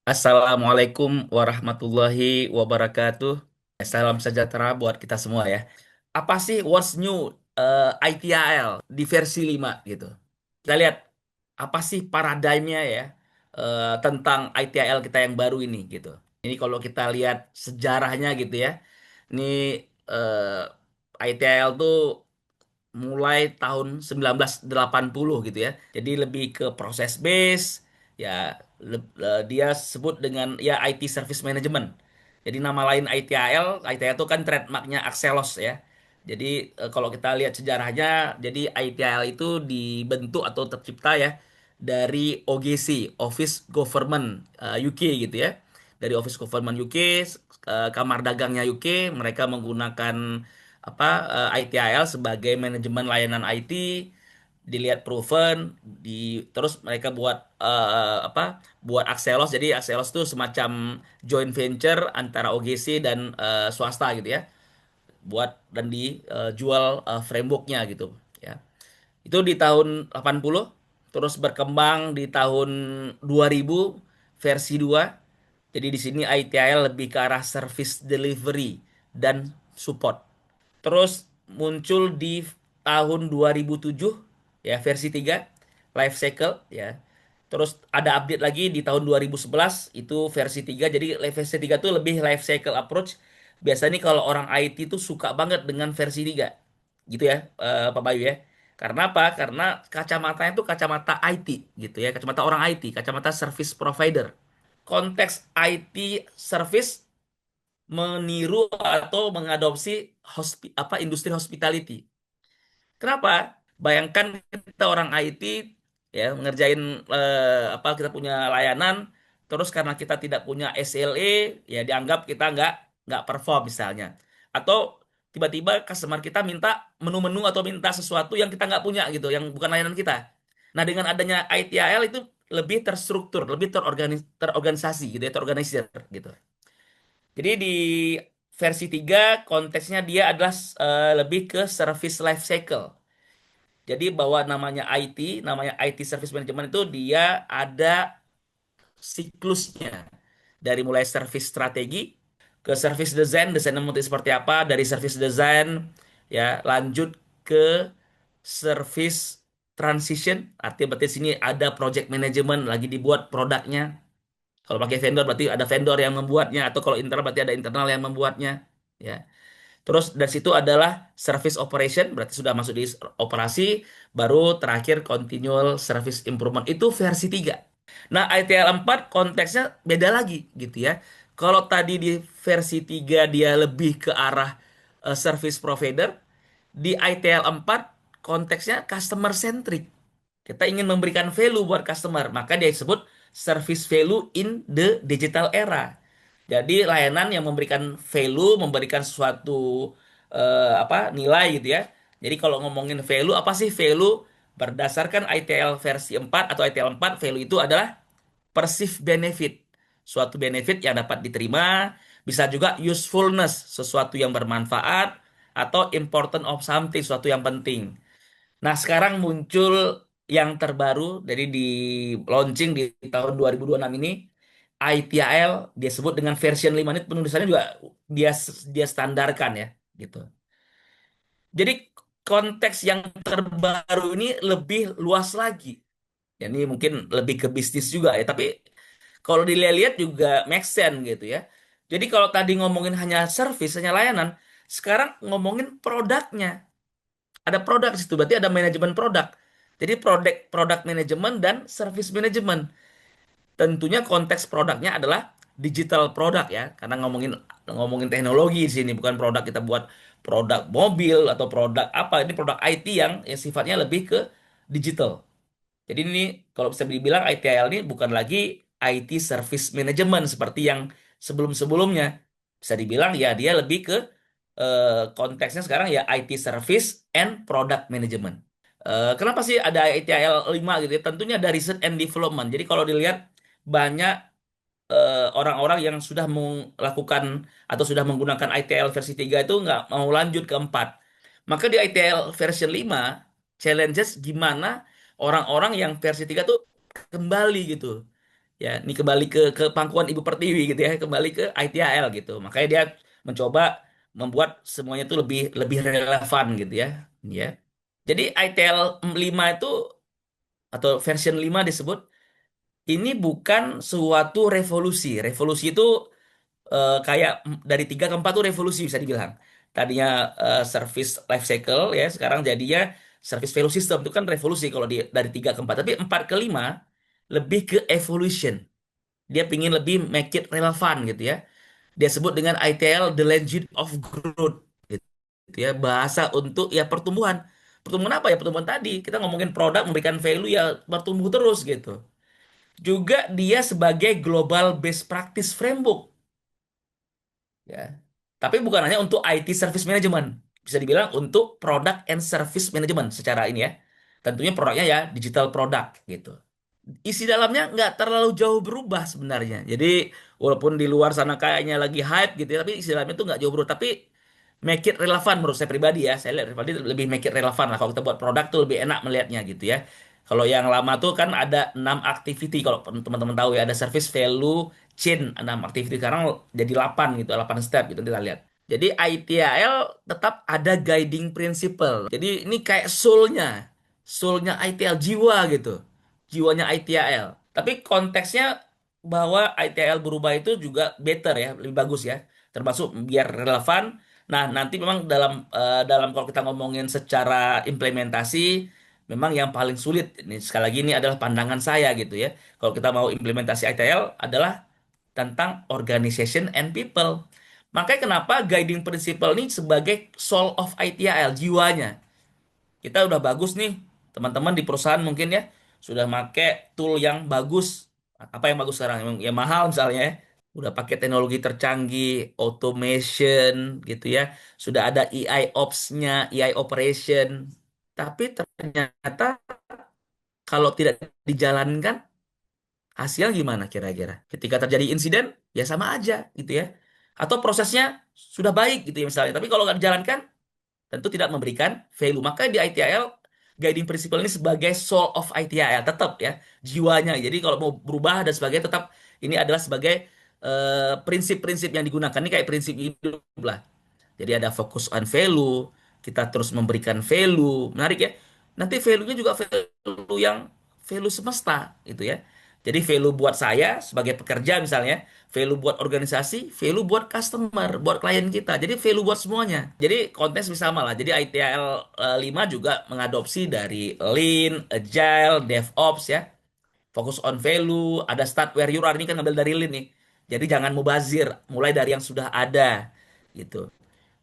Assalamualaikum warahmatullahi wabarakatuh. Salam sejahtera buat kita semua ya. Apa sih what's new ITIL di versi 5 gitu. Kita lihat apa sih paradigmnya ya tentang ITIL kita yang baru ini gitu. Ini kalau kita lihat sejarahnya gitu ya. Ini ITIL tuh mulai tahun 1980 gitu ya. Jadi lebih ke proses base ya dia sebut dengan ya IT Service Management. Jadi nama lain ITIL, ITIL itu kan trademarknya Axelos ya. Jadi kalau kita lihat sejarahnya, jadi ITIL itu dibentuk atau tercipta ya dari OGC, Office Government UK gitu ya. Dari Office Government UK, Kamar Dagangnya UK, mereka menggunakan ITIL sebagai manajemen layanan IT, dilihat proven, terus mereka buat buat Axelos. Jadi Axelos itu semacam joint venture antara OGC dan swasta gitu ya, buat dan dijual frameworknya gitu ya. Itu di tahun 80, terus berkembang di tahun 2000 versi 2. Jadi di sini ITIL lebih ke arah service delivery dan support. Terus muncul di tahun 2007 ya versi 3 life cycle ya. Terus ada update lagi di tahun 2011 itu versi 3. Jadi versi 3 tuh lebih life cycle approach. Biasanya nih kalau orang IT tuh suka banget dengan versi 3. Gitu ya, Pak Bayu ya. Karena apa? Karena kacamatanya tuh kacamata IT gitu ya, kacamata orang IT, kacamata service provider. Konteks IT service meniru atau mengadopsi industri hospitality. Kenapa? Bayangkan kita orang IT ya mengerjain kita punya layanan, terus karena kita tidak punya SLA ya dianggap kita nggak perform misalnya. Atau tiba-tiba customer kita minta menu-menu atau minta sesuatu yang kita nggak punya gitu, yang bukan layanan kita. Nah, dengan adanya ITIL itu lebih terstruktur, lebih terorganisasi gitu ya, terorganisir gitu. Jadi di versi 3 konteksnya dia adalah lebih ke service life cycle. Jadi bahwa namanya IT, namanya IT Service Management itu dia ada siklusnya. Dari mulai service strategi ke service design, desain nanti seperti apa, dari service design ya lanjut ke service transition, artinya berarti sini ada project management lagi dibuat produknya. Kalau pakai vendor berarti ada vendor yang membuatnya, atau kalau internal berarti ada internal yang membuatnya ya. Terus dari situ adalah service operation, berarti sudah masuk di operasi, baru terakhir continual service improvement. Itu versi 3. Nah, ITL 4 konteksnya beda lagi gitu ya. Kalau tadi di versi 3 dia lebih ke arah service provider, di ITL 4 konteksnya customer centric. Kita ingin memberikan value buat customer, maka dia disebut service value in the digital era. Jadi layanan yang memberikan value, memberikan suatu nilai gitu ya. Jadi kalau ngomongin value, apa sih value? Berdasarkan ITL versi 4 atau ITL 4, value itu adalah perceived benefit. Suatu benefit yang dapat diterima, bisa juga usefulness, sesuatu yang bermanfaat, atau important of something, sesuatu yang penting. Nah, sekarang muncul yang terbaru dari di launching di tahun 2026 ini, ITIL dia sebut dengan version 5 ini, penulisannya juga dia dia standarkan ya gitu. Jadi konteks yang terbaru ini lebih luas lagi. Ya, ini mungkin lebih ke bisnis juga ya, tapi kalau dilihat juga make sense gitu ya. Jadi kalau tadi ngomongin hanya service, hanya layanan, sekarang ngomongin produknya. Ada produk di situ, berarti ada manajemen produk. Jadi produk manajemen dan service manajemen. Tentunya konteks produknya adalah digital produk ya, karena ngomongin ngomongin teknologi di sini, bukan produk kita buat produk mobil atau produk apa. Ini produk IT yang ya sifatnya lebih ke digital. Jadi ini kalau bisa dibilang ITIL ini bukan lagi IT service management seperti yang sebelum-sebelumnya. Bisa dibilang ya dia lebih ke konteksnya sekarang ya IT service and product management. Kenapa sih ada ITIL 5 gitu ya? Tentunya dari research and development. Jadi kalau dilihat banyak orang-orang yang sudah melakukan atau sudah menggunakan ITL versi 3 itu nggak mau lanjut ke 4. Maka di ITL versi 5, challenges gimana orang-orang yang versi 3 tuh kembali gitu. Ya, ini kembali ke pangkuan Ibu Pertiwi gitu ya, kembali ke ITIL gitu. Makanya dia mencoba membuat semuanya itu lebih lebih relevan gitu ya. Ya. Jadi ITL 5 itu atau version 5 disebut ini bukan suatu revolusi. Revolusi itu kayak dari 3 ke 4 tuh revolusi bisa dibilang. Tadinya service life cycle ya, sekarang jadinya service value system itu kan revolusi kalau dari 3 ke 4. Tapi 4 ke 5 lebih ke evolution. Dia pingin lebih make it relevan gitu ya. Dia sebut dengan ITL the language of growth gitu ya, bahasa untuk ya pertumbuhan. Pertumbuhan apa ya? Pertumbuhan tadi kita ngomongin produk memberikan value ya bertumbuh terus gitu. Juga dia sebagai global best practice framework ya. Tapi bukan hanya untuk IT service management. Bisa dibilang untuk product and service management secara ini ya. Tentunya produknya ya digital product gitu. Isi dalamnya nggak terlalu jauh berubah sebenarnya. Jadi walaupun di luar sana kayaknya lagi hype gitu ya, tapi isi dalamnya tuh nggak jauh berubah. Tapi make it relevan menurut saya pribadi ya. Saya lihat pribadi lebih make it relevan lah. Kalau kita buat produk tuh lebih enak melihatnya gitu ya. Kalau yang lama tuh kan ada 6 activity. Kalau teman-teman tahu ya, ada service value chain 6 activity. Sekarang jadi 8 gitu, 8 step gitu kita lihat. Jadi ITIL tetap ada guiding principle. Jadi ini kayak soulnya ITIL, jiwa gitu, jiwanya ITIL. Tapi konteksnya bahwa ITIL berubah itu juga better ya, lebih bagus ya, termasuk biar relevan. Nah, nanti memang dalam kalau kita ngomongin secara implementasi, memang yang paling sulit ini sekali lagi ini adalah pandangan saya gitu ya. Kalau kita mau implementasi ITIL adalah tentang organization and people. Makanya kenapa guiding principle ini sebagai soul of ITIL, jiwanya. Kita udah bagus nih, teman-teman di perusahaan mungkin ya, sudah make tool yang bagus. Apa yang bagus sekarang? Yang mahal misalnya ya. Udah pakai teknologi tercanggih, automation gitu ya. Sudah ada AI Ops-nya, AI Operation. Tapi ternyata kalau tidak dijalankan, hasilnya gimana kira-kira? Ketika terjadi insiden, ya sama aja gitu ya. Atau prosesnya sudah baik gitu ya misalnya. Tapi kalau nggak dijalankan, tentu tidak memberikan value. Maka di ITIL, guiding principle ini sebagai soul of ITIL. Tetap ya, jiwanya. Jadi kalau mau berubah dan sebagainya, tetap ini adalah sebagai prinsip-prinsip yang digunakan. Ini kayak prinsip hidup lah. Jadi ada fokus on value, kita terus memberikan value, menarik ya. Nanti value-nya juga value yang value semesta gitu ya. Jadi value buat saya sebagai pekerja misalnya, value buat organisasi, value buat customer, buat klien kita. Jadi value buat semuanya. Jadi konten sama lah. Jadi ITIL 5 juga mengadopsi dari Lean, Agile, DevOps ya. Fokus on value, ada start where you are ini kan ngambil dari Lean nih. Jadi jangan mubazir, mulai dari yang sudah ada gitu.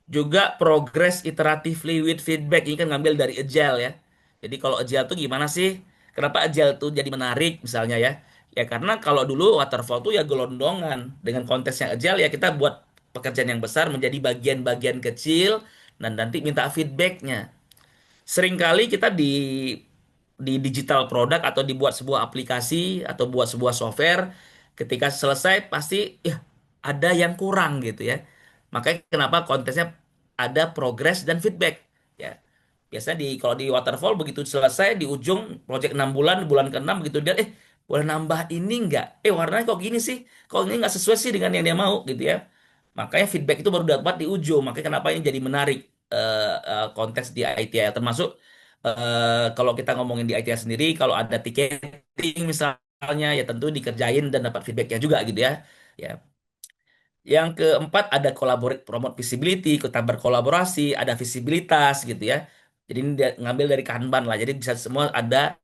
Juga progress iteratively with feedback ini kan ngambil dari Agile ya. Jadi kalau Agile tuh gimana sih? Kenapa Agile tuh jadi menarik misalnya ya? Ya karena kalau dulu waterfall tuh ya gelondongan. Dengan konteksnya Agile ya kita buat pekerjaan yang besar menjadi bagian-bagian kecil dan nanti minta feedbacknya. Seringkali kita di digital produk atau dibuat sebuah aplikasi atau buat sebuah software, ketika selesai pasti ya ada yang kurang gitu ya. Makanya kenapa kontesnya ada progress dan feedback ya. Biasanya kalau di waterfall begitu selesai di ujung project 6 bulan, bulan ke-6 begitu dia boleh nambah ini enggak? Warnanya kok gini sih? Kok ini nggak sesuai sih dengan yang dia mau gitu ya. Makanya feedback itu baru dapat di ujung. Makanya kenapa ini jadi menarik konteks di ITIL termasuk kalau kita ngomongin di ITIL sendiri, kalau ada ticketing misalnya ya tentu dikerjain dan dapat feedbacknya juga gitu ya. Ya, yang keempat ada collaborate promote visibility, kita berkolaborasi, ada visibilitas gitu ya. Jadi ini ngambil dari Kanban lah. Jadi bisa semua ada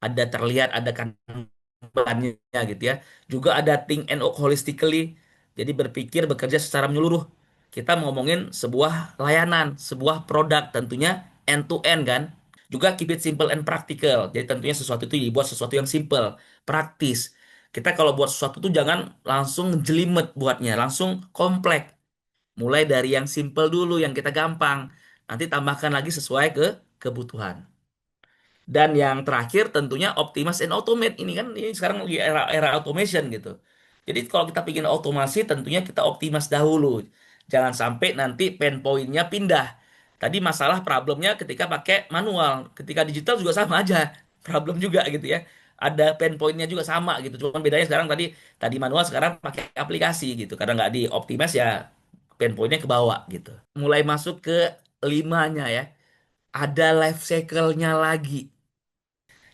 terlihat, ada Kanbannya gitu ya. Juga ada think and act holistically. Jadi berpikir bekerja secara menyeluruh. Kita ngomongin sebuah layanan, sebuah produk tentunya end to end kan. Juga keep it simple and practical. Jadi tentunya sesuatu itu dibuat sesuatu yang simple, praktis. Kita kalau buat sesuatu tuh jangan langsung jelimet buatnya, langsung kompleks. Mulai dari yang simple dulu, yang kita gampang. Nanti tambahkan lagi sesuai ke kebutuhan. Dan yang terakhir tentunya optimize and automate. Ini kan ini sekarang lagi era automation gitu. Jadi kalau kita bikin otomasi tentunya kita optimize dahulu. Jangan sampai nanti pain point-nya pindah. Tadi masalah problemnya ketika pakai manual. Ketika digital juga sama aja. Problem juga gitu ya. ada pain point-nya juga sama gitu. Cuma bedanya sekarang tadi tadi manual, sekarang pakai aplikasi gitu. Karena nggak di optimize ya pain point-nya ke bawah gitu. Mulai masuk ke limanya ya. Ada life cycle-nya lagi.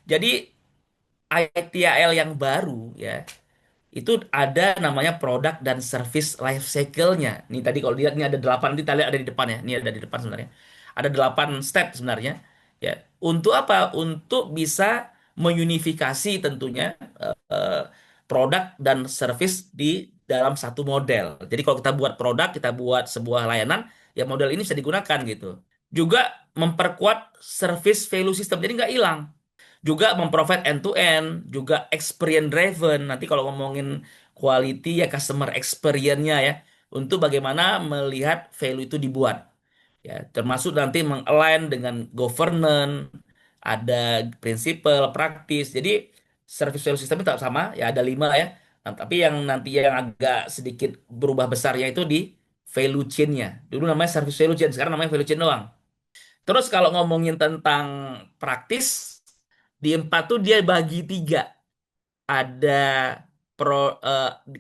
Jadi ITIL yang baru ya, itu ada namanya produk dan service life cycle-nya. Nih tadi kalau dilihat ini ada 8, nanti kita lihat ada di depan ya. Ini ada di depan sebenarnya. Ada 8 step sebenarnya. Ya, untuk apa? Untuk bisa meunifikasi tentunya eh, produk dan service di dalam satu model. Jadi kalau kita buat produk, kita buat sebuah layanan, ya model ini bisa digunakan gitu. Juga memperkuat service value system, jadi nggak hilang. Juga memprovide end to end, juga experience driven. Nanti kalau ngomongin quality ya customer experience-nya ya, untuk bagaimana melihat value itu dibuat. Ya, termasuk nanti mengalign dengan governance, ada prinsipal, praktis. Jadi service value system tetap sama, ya ada 5 ya. Nah, tapi yang nanti yang agak sedikit berubah besarnya itu di value chain-nya. Dulu namanya service value chain, sekarang namanya value chain doang. Terus kalau ngomongin tentang praktis, di 4 tuh dia bagi 3. Ada pro,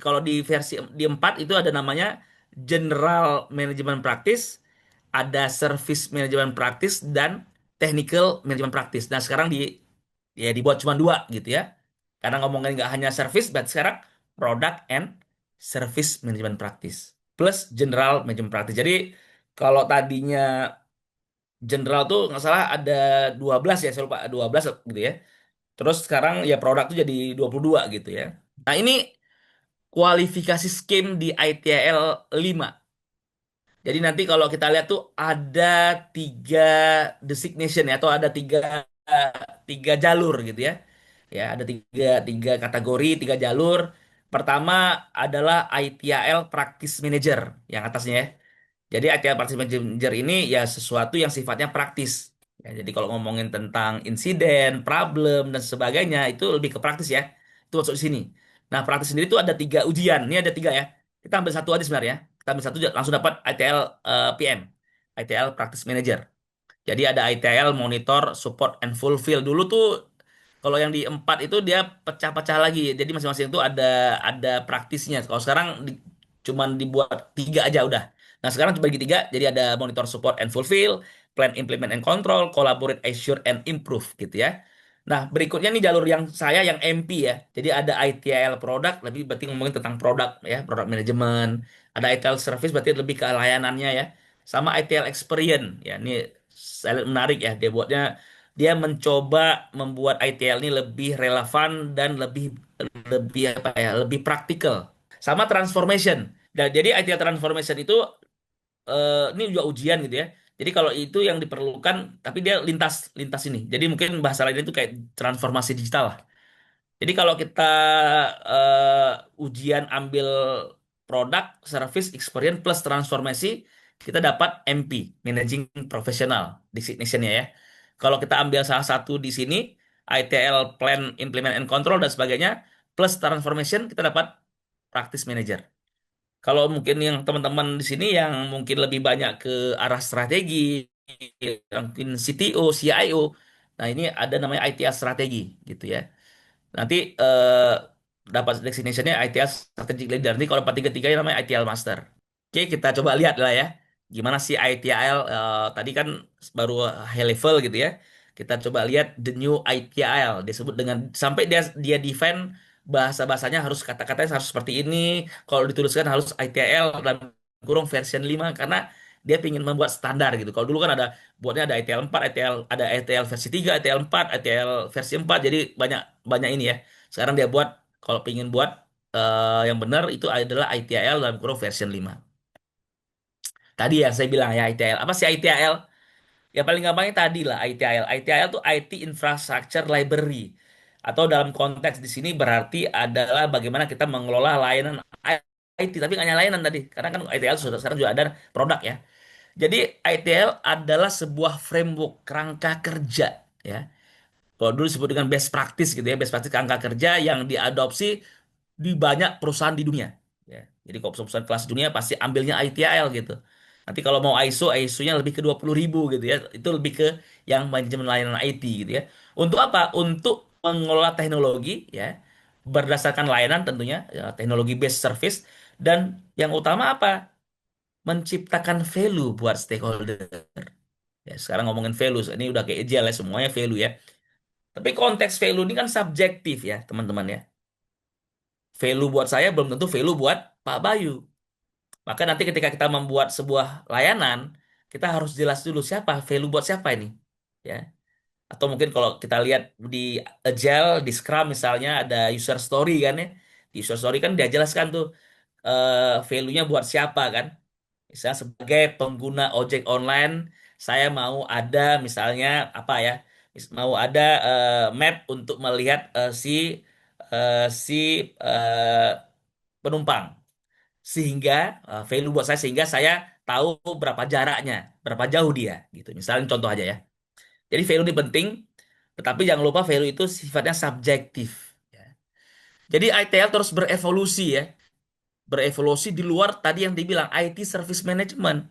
kalau di versi di 4 itu ada namanya General Management Practice, ada Service Management Practice, dan Technical Management Practice. Nah sekarang ya dibuat cuma 2 gitu ya. Karena ngomongin nggak hanya service, but sekarang Product and Service Management Practice plus General Management Practice. Jadi kalau tadinya General tuh nggak salah ada 12 ya, saya lupa 12 gitu ya. Terus sekarang ya produk tuh jadi 22 gitu ya. Nah, ini kualifikasi scheme di ITIL 5. Jadi nanti kalau kita lihat tuh ada 3 designation ya, atau ada tiga jalur gitu ya. Ya, ada tiga kategori, 3 jalur. Pertama adalah ITIL Practice Manager yang atasnya ya. Jadi ITIL Practice Manager ini ya sesuatu yang sifatnya praktis. Ya, jadi kalau ngomongin tentang insiden, problem, dan sebagainya, itu lebih ke praktis ya. Itu masuk di sini. Nah, praktis sendiri itu ada 3 ujian. Ini ada 3 ya. Kita ambil satu aja sebenarnya. Kita ambil satu langsung dapat ITL PM. ITL Practice Manager. Jadi ada ITL Monitor, Support, and Fulfill. Dulu tuh kalau yang di 4 itu dia pecah-pecah lagi. Jadi masing-masing itu ada praktisnya. Kalau sekarang cuman dibuat 3 aja udah. Nah sekarang cuma bagi 3. Jadi ada Monitor, Support, and Fulfill, Plan, Implement, and Control, Collaborate, Assure, and Improve gitu ya. Nah berikutnya nih jalur yang saya yang MP ya. Jadi ada ITL Product, lebih berarti ngomongin tentang produk ya, product management. Ada ITL Service berarti lebih ke layanannya ya, sama ITL Experience ya. Ini saya lihat menarik ya, dia mencoba membuat ITL ini lebih relevan dan lebih lebih apa ya, lebih praktikal. Sama transformation. Dan jadi ITL transformation itu ini juga ujian gitu ya. Jadi kalau itu yang diperlukan, tapi dia lintas lintas ini. Jadi mungkin bahasa lainnya itu kayak transformasi digital lah. Jadi kalau kita ujian ambil produk, service, experience plus transformasi, kita dapat MP, Managing Professional designation-nya ya. Kalau kita ambil salah satu di sini, ITL, Plan, Implement, and Control, dan sebagainya, plus transformation, kita dapat Practice Manager. Kalau mungkin yang teman-teman di sini yang mungkin lebih banyak ke arah strategi, yang mungkin CTO, CIO, nah ini ada namanya ITL strategi gitu ya. Nanti dapat designation-nya ITL Strategic Leader. Nanti kalau 433 namanya ITL Master. Oke, kita coba lihat lah ya. Gimana sih ITIL? Tadi kan baru high level gitu ya. Kita coba lihat the new ITIL. Disebut dengan sampai dia dia define bahasa-bahasanya, harus kata-katanya harus seperti ini. Kalau dituliskan harus ITIL dan kurung version 5 karena dia ingin membuat standar gitu. Kalau dulu kan ada buatnya ada ITL 4, ITL ada ITL versi 3, ITL 4, ITL versi 4. Jadi banyak banyak ini ya. Sekarang dia buat kalau ingin buat yang benar itu adalah ITIL dalam kurung version 5. Tadi yang saya bilang ya ITIL. Apa sih ITIL? Ya paling gampangnya tadi lah ITIL. ITIL itu IT Infrastructure Library. Atau dalam konteks di sini berarti adalah bagaimana kita mengelola layanan IT. Tapi nggak hanya layanan tadi. Karena kan ITIL sudah sekarang juga ada produk ya. Jadi ITIL adalah sebuah framework kerangka kerja ya. Kalau dulu disebut dengan best practice gitu ya, best practice kerangka kerja yang diadopsi di banyak perusahaan di dunia. Ya. Jadi kalau perusahaan kelas dunia pasti ambilnya ITIL gitu. Nanti kalau mau ISO, ISO-nya lebih ke 20.000 gitu ya. Itu lebih ke yang manajemen layanan IT gitu ya. Untuk apa? Untuk mengelola teknologi ya berdasarkan layanan tentunya ya, teknologi based service dan yang utama apa? Menciptakan value buat stakeholder. Ya, sekarang ngomongin value, ini udah kayak agile ya semuanya value ya. Tapi konteks value ini kan subjektif ya, teman-teman ya. Value buat saya belum tentu value buat Pak Bayu. Maka nanti ketika kita membuat sebuah layanan, kita harus jelas dulu siapa value buat siapa ini. Ya. Atau mungkin kalau kita lihat di Agile, di Scrum misalnya ada user story kan ya. Di user story kan dia jelaskan tuh value-nya buat siapa kan. Misalnya sebagai pengguna ojek online, saya mau ada misalnya apa ya, mau ada map untuk melihat si eh, penumpang, sehingga value buat saya sehingga saya tahu berapa jaraknya, berapa jauh dia, gitu. Misalnya contoh aja ya. Jadi value ini penting, tetapi jangan lupa value itu sifatnya subjektif. Ya. Jadi ITL terus berevolusi ya, berevolusi di luar tadi yang dibilang IT Service Management.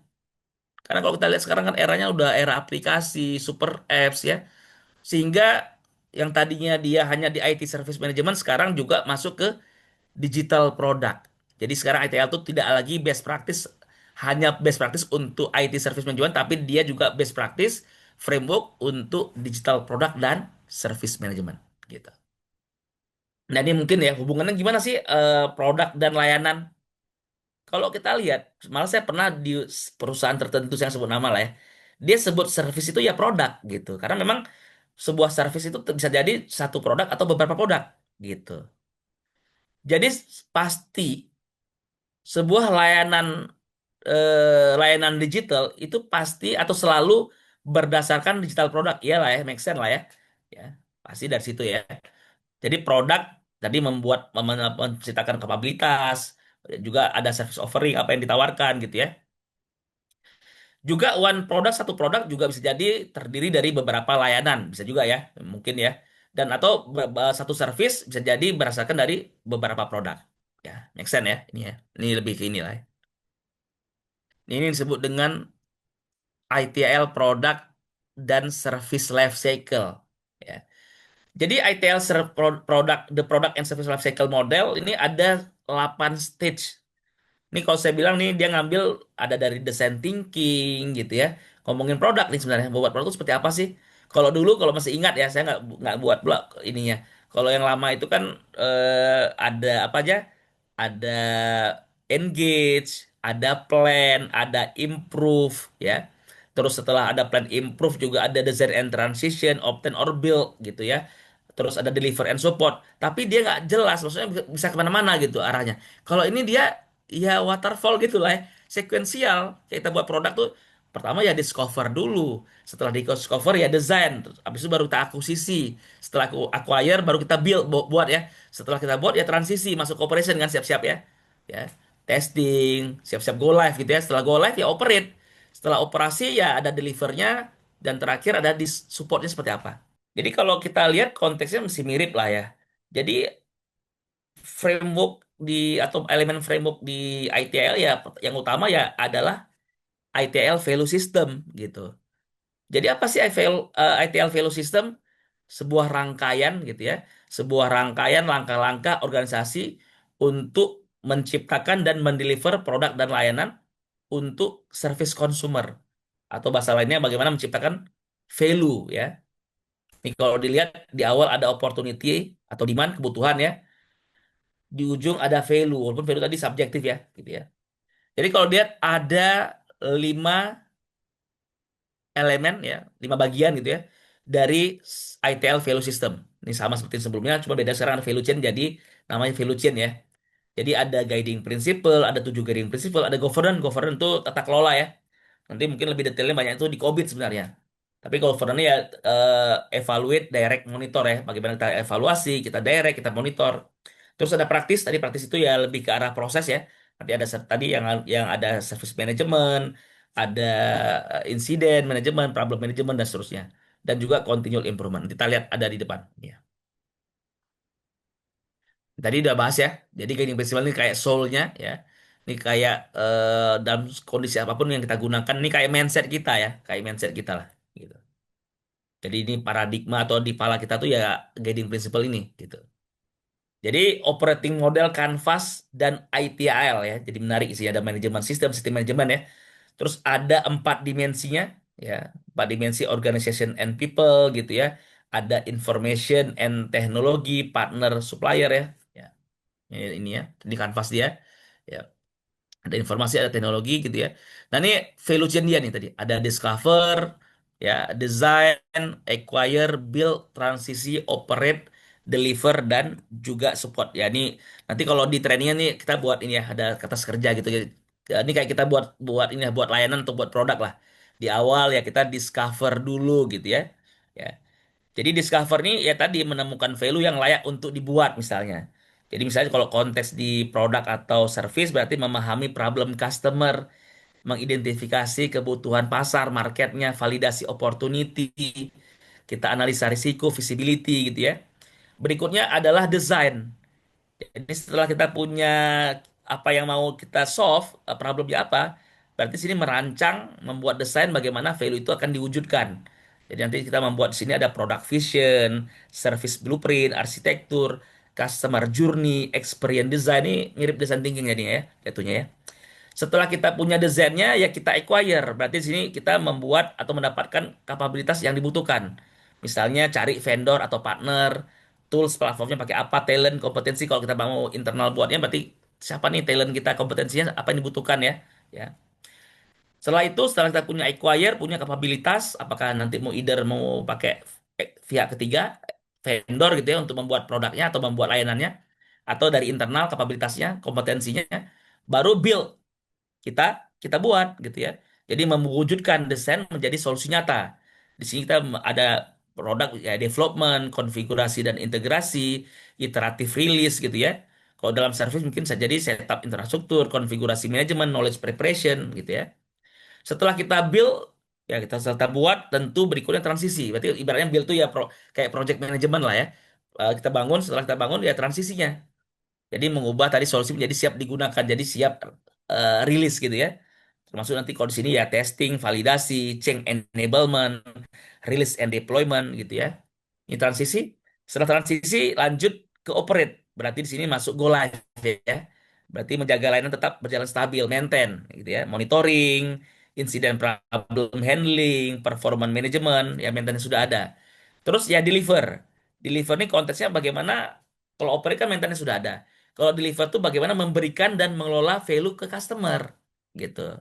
Karena kalau kita lihat sekarang kan eranya udah era aplikasi, super apps ya. Sehingga yang tadinya dia hanya di IT Service Management sekarang juga masuk ke digital product. Jadi sekarang ITL itu tidak lagi best practice hanya best practice untuk IT Service Management tapi dia juga best practice framework untuk digital product dan service management gitu. Nah, ini mungkin ya hubungannya gimana sih produk dan layanan. Kalau kita lihat, malah saya pernah di perusahaan tertentu yang sebut nama lah ya. Dia sebut service itu ya produk gitu. Karena memang sebuah service itu bisa jadi satu produk atau beberapa produk gitu. Jadi pasti sebuah layanan digital itu pasti atau selalu berdasarkan digital produk. Iyalah ya, make sense lah ya. Ya, pasti dari situ ya. Jadi produk tadi menciptakan kapabilitas, juga ada service offering apa yang ditawarkan gitu ya. Juga one product satu produk juga bisa jadi terdiri dari beberapa layanan, bisa juga ya, mungkin ya. Dan atau satu service bisa jadi berdasarkan dari beberapa produk. Ya, make sense ya ini ya. Ini lebih ke inilah ya. Ini disebut dengan ITL product dan service life cycle. Ya. Jadi ITL product the product and service life cycle model ini ada 8 stage. Ini kalau saya bilang nih dia ngambil ada dari design thinking gitu ya. Ngomongin produk nih sebenarnya. Membuat produk itu seperti apa sih? Kalau dulu kalau masih ingat ya, saya nggak buat blog ininya. Kalau yang lama itu kan ada apa aja? Ada engage, ada plan, ada improve ya. Terus setelah ada plan improve juga ada design and transition, obtain or build gitu ya. Terus ada deliver and support. Tapi dia nggak jelas, maksudnya bisa kemana-mana gitu arahnya. Kalau ini dia ya waterfall gitu lah ya. Sekuensial. Kayak kita buat produk tuh pertama ya discover dulu. Setelah di discover ya design. Terus habis itu baru kita akuisisi. Setelah aku acquire baru kita build buat ya. Setelah kita buat ya transisi masuk operation kan siap-siap ya. Ya. Testing, siap-siap go live gitu ya. Setelah go live ya operate. Setelah operasi ya ada delivernya dan terakhir ada di supportnya seperti apa. Jadi kalau kita lihat konteksnya masih mirip lah ya. Jadi framework di atau elemen framework di ITL ya yang utama ya adalah ITL value system gitu. Jadi apa sih ITL value system? Sebuah rangkaian gitu ya, sebuah rangkaian langkah-langkah organisasi untuk menciptakan dan mendeliver produk dan layanan untuk service consumer atau bahasa lainnya bagaimana menciptakan value ya. Ini kalau dilihat di awal ada opportunity atau demand kebutuhan ya, di ujung ada value walaupun value tadi subjektif ya gitu ya. Jadi kalau lihat ada 5 elemen ya, 5 bagian gitu ya dari ITL value system. Ini sama seperti sebelumnya, cuma beda sekarang ada value chain jadi namanya value chain ya. Jadi ada guiding principle, ada 7 guiding principle, ada governance. Governance itu tata kelola ya. Nanti mungkin lebih detailnya banyak itu di COVID sebenarnya. Tapi governance ya evaluate, direct, monitor ya. Bagaimana kita evaluasi, kita direct, kita monitor. Terus ada praktis, tadi praktis itu ya lebih ke arah proses ya. Nanti ada tadi yang ada service management, ada insiden management, problem management dan seterusnya. Dan juga continual improvement. Kita lihat ada di depan. Ya. Tadi udah bahas ya. Jadi guiding principle ini kayak soul-nya ya. Ini kayak dalam kondisi apapun yang kita gunakan, ini kayak mindset kita ya, kayak mindset kita lah. Gitu. Jadi ini paradigma atau di pala kita tuh ya guiding principle ini gitu. Jadi operating model Canvas dan ITIL ya. Jadi menarik sih, ada manajemen sistem, sistem manajemen ya. Terus ada 4 dimensinya ya, 4 dimensi organization and people gitu ya. Ada information and technology, partner, supplier ya. Ya, ini ya di Canvas dia. Ya, ada informasi, ada teknologi gitu ya. Nah ini value chain dia nih tadi. Ada discover, ya, design, acquire, build, transisi, operate, deliver, dan juga support. Ya ini nanti kalau di trainingnya nih kita buat ini ya, ada kata kerja gitu. Ya, ini kayak kita buat buat ini ya, buat layanan atau buat produk lah. Di awal ya kita discover dulu gitu ya. Ya, jadi discover ini ya tadi menemukan value yang layak untuk dibuat misalnya. Jadi misalnya kalau konteks di produk atau service berarti memahami problem customer, mengidentifikasi kebutuhan pasar, marketnya, validasi opportunity, kita analisa risiko, visibility gitu ya. Berikutnya adalah design. Jadi setelah kita punya apa yang mau kita solve, problemnya apa, berarti sini merancang, membuat desain bagaimana value itu akan diwujudkan. Jadi nanti kita membuat di sini ada product vision, service blueprint, arsitektur, customer journey, experience design, ini mirip design thinking jadi ya, jatuhnya ya. Setelah kita punya desainnya, ya kita acquire. Berarti di sini kita membuat atau mendapatkan kapabilitas yang dibutuhkan. Misalnya cari vendor atau partner, tools platformnya pakai apa, talent, kompetensi. Kalau kita mau internal buatnya, berarti siapa nih talent kita, kompetensinya, apa yang dibutuhkan ya. Ya. Setelah itu, setelah kita punya acquire, punya kapabilitas, apakah nanti mau either mau pakai pihak ketiga, vendor gitu ya, untuk membuat produknya atau membuat layanannya, atau dari internal kapabilitasnya, kompetensinya, baru build kita kita buat gitu ya. Jadi mewujudkan desain menjadi solusi nyata. Di sini kita ada produk ya development, konfigurasi dan integrasi, iteratif release gitu ya. Kalau dalam service mungkin bisa jadi setup infrastruktur, konfigurasi manajemen, knowledge preparation gitu ya. Setelah kita build, ya kita serta buat, tentu berikutnya transisi. Berarti ibaratnya build itu ya kayak project management lah ya. Kita bangun, setelah kita bangun ya transisinya. Jadi mengubah tadi solusi menjadi siap digunakan, jadi siap rilis gitu ya. Termasuk nanti kalau di sini ya testing, validasi, change enablement, release and deployment gitu ya. Ini transisi. Setelah transisi lanjut ke operate. Berarti di sini masuk go live ya. Berarti menjaga layanan tetap berjalan stabil, maintain gitu ya. Monitoring, incident problem handling, performance management, ya maintenance sudah ada. Terus ya deliver. Deliver ini konteksnya bagaimana, kalau operate kan maintenance sudah ada. Kalau deliver tuh bagaimana memberikan dan mengelola value ke customer gitu.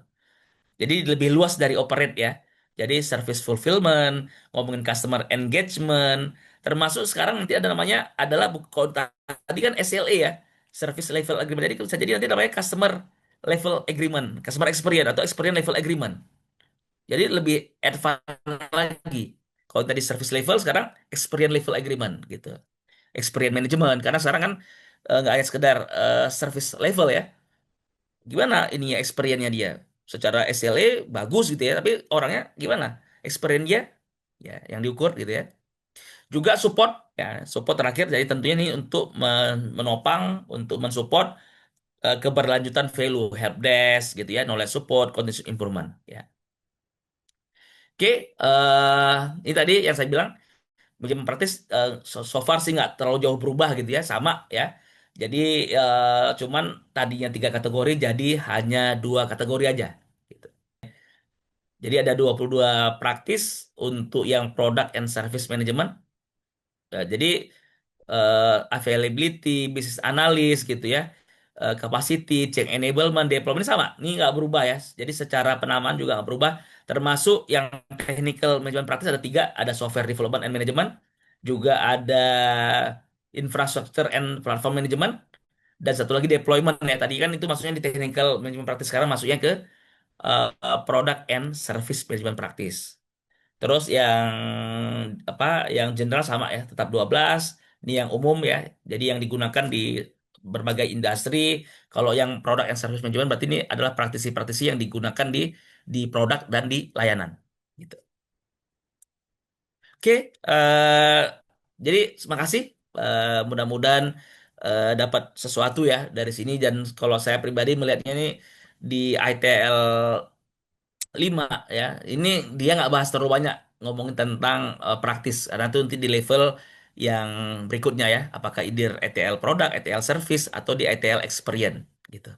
Jadi lebih luas dari operate ya. Jadi service fulfillment, ngomongin customer engagement, termasuk sekarang nanti ada namanya adalah kalau tadi kan SLA ya, service level agreement. Jadi bisa jadi nanti namanya customer level agreement, customer experience atau experience level agreement. Jadi lebih advance lagi. Kalau tadi service level, sekarang experience level agreement gitu. Experience management karena sekarang kan nggak hanya sekedar service level ya, gimana ini ya experience-nya dia secara SLA bagus gitu ya, tapi orangnya gimana experience dia, ya yang diukur gitu ya. Juga support, ya support terakhir, jadi tentunya ini untuk menopang, untuk mensupport keberlanjutan value help desk gitu ya, knowledge support, continuous improvement ya. Oke, ini tadi yang saya bilang menjadi praktis, so far sih nggak terlalu jauh berubah gitu ya, sama ya. Jadi cuman tadinya 3 kategori jadi hanya 2 kategori aja gitu. Jadi ada 22 praktis untuk yang product and service management. Jadi availability, business analyst gitu ya, capacity, change enablement, deployment ini sama. Ini nggak berubah ya. Jadi secara penamaan juga nggak berubah. Termasuk yang technical management practice ada 3, ada software development and management, juga ada infrastructure and platform management, dan satu lagi deployment ya. Tadi kan itu maksudnya di technical management practice, sekarang masuknya ke product and service management practice. Terus yang apa, yang general sama ya, tetap 12. Ini yang umum ya. Jadi yang digunakan di berbagai industri. Kalau yang product and service management berarti ini adalah praktisi-praktisi yang digunakan di produk dan di layanan. Gitu. Oke, jadi terima kasih. Mudah-mudahan dapat sesuatu ya dari sini, dan kalau saya pribadi melihatnya ini di ITL 5 ya. Ini dia nggak bahas terlalu banyak, ngomongin tentang praktis. Karena itu nanti di level yang berikutnya ya, apakah either ETL product, ETL service, atau di ETL experience gitu.